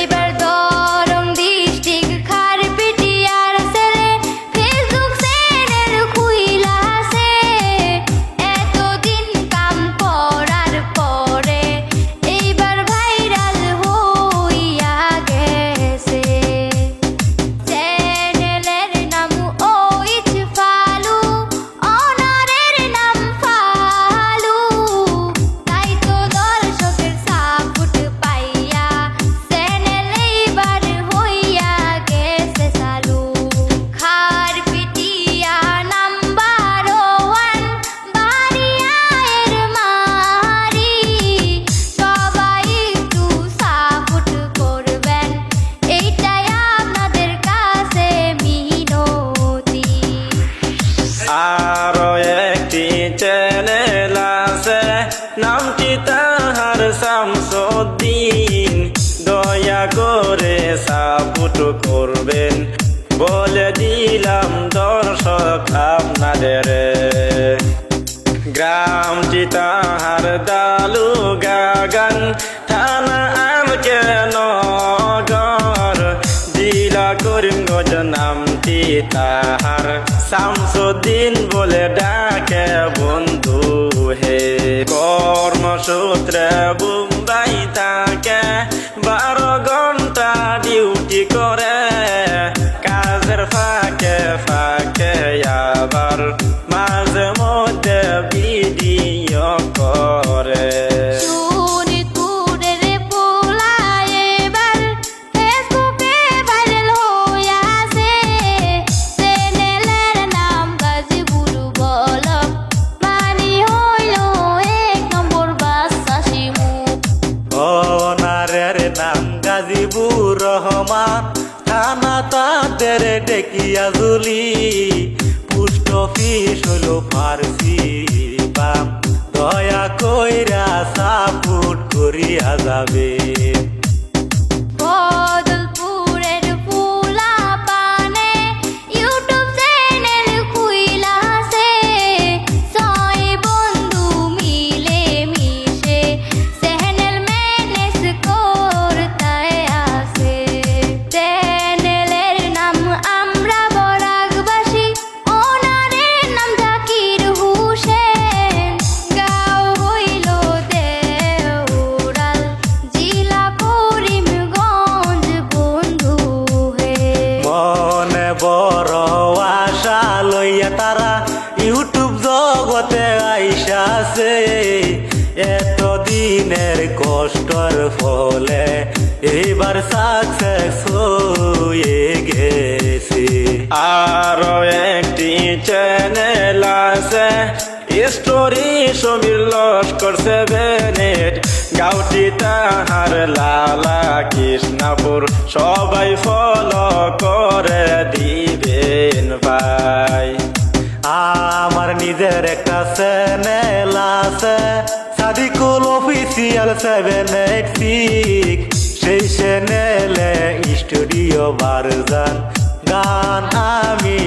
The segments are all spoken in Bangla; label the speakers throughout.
Speaker 1: এবার দরং ডিস্ট্রিক্ট খারপিটিয়ার ছেলে ফেসবুক চ্যানেল খুইলাছে এতদিন কাম করার পরে এইবার ভাইরাল হইয়া গেছে চ্যানেলের নাম ওইচ ফালু অনারের নাম ফালু তাই তো দর্শকের সাপোর্ট পাইয়া চ্যানেল এইবার হইয়া গেছে চালু খারপিটিয়া নাম্বার 1 বাড়িয়ায়ের মারি সবাই একটু সাপোর্ট করবেন এইটাই আপনাদের কাছে মিনতি।
Speaker 2: আরো একটি চ্যানেল আছে নামটি তাহার শামসুদ্দিন দয়া করে সাপোর্ট করবেন বলে দিলাম দর্শক আপনাদের গ্রামটি তাহার দালুগাগান থানা আমকে নগর জেলা করিমগঞ্জ নামটি তাহার শামসুদ্দিন বলে ডাকে বন্ধু হে কর্মসূত্রে মুম্বাই থাকে 12 ঘন্টা ডিউটি করে কাজের ফাঁকে ফাঁকে আবার মাঝে মধ্যে ভিডিও করে
Speaker 1: শোনিতপুরের পোলা এবার ফেসবুকে ভাইরাল হইয়াছে চ্যানেলের নাম গাজীপুর বলক মানি হইল 1 নম্বর বাদশা শিমু
Speaker 3: ওনারের নাম গাজীপুর রহমান থানা তাদের ডেকিয়াজুলি পোস্ট অফিস হলো ফার্সি বাম দয়া কইরা সাপোর্ট করিয়া যাবে
Speaker 1: বদলপুরের পোলা পানে ইউটিউব চ্যানেল খুইলাছে 6 বন্ধু মিলে মিশে চ্যানেল ম্যানেজ করতে আছে চ্যানেলের নাম আমরা বরাকবাসী ওনারের নাম জাকির হোসেন গাঁও হইল দেওরাল জেলা করিমগঞ্জ বন্ধু হে
Speaker 3: মনে বড় আশা লইয়া তারা ইউটিউব জগতে আইসাছে এতদিনের কষ্টর ফলে এবার সাকসেস হয়ে গেছে
Speaker 2: আরো একটি চ্যানেল আছে স্টোরি সমীর লস্কর 7 গাউটি তাহার লালা কৃষ্ণাপুর সবাই ফলো করে দিবেন ভাই
Speaker 3: আমার নিজের একটা চ্যানেল আছে সাদিকুল অফিসিয়াল 786 সেই চ্যানেলে স্টুডিও ভার্সন গান আমি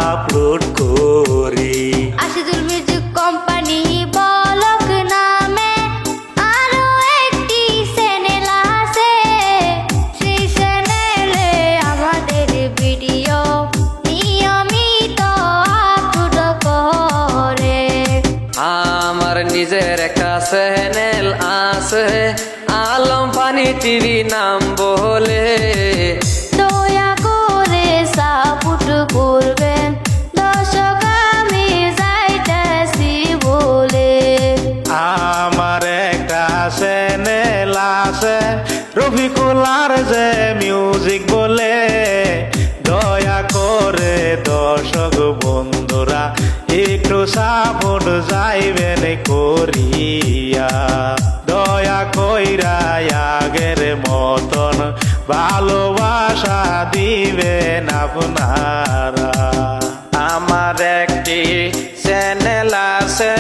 Speaker 3: আপলোড করি
Speaker 1: আশিদুল মিউজিক কোম্পানি বলক নামে আরো একটি চ্যানেল আছে সেই চ্যানেলে আমাদের ভিডিও নিয়মিত আপলোড করে
Speaker 4: আমার নিজের একটা চ্যানেল আছে আলম পানি টিভি নাম বলে
Speaker 1: দয়া করে সাপোর্ট করবেন দর্শক আমি যাইতেছি বলে
Speaker 3: আমার একটা চ্যানেল আছে রফিকুলার যে মিউজিক বলে দয়া করে দর্শক বন্ধুরা একটু সাপোর্ট যাইবেন করিয়া দয়া কইরা আগের মতন ভালোবাসা দিবেন আপনারা
Speaker 2: আমার একটি চ্যানেল আছে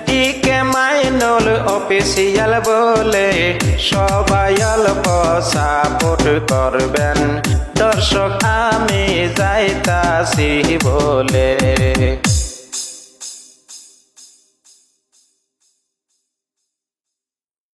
Speaker 2: ডিকে মাইনুল অফিসিয়াল বলে সবাই অল্প সাপোর্ট করবেন দর্শক আমি যাইতাছি বলে।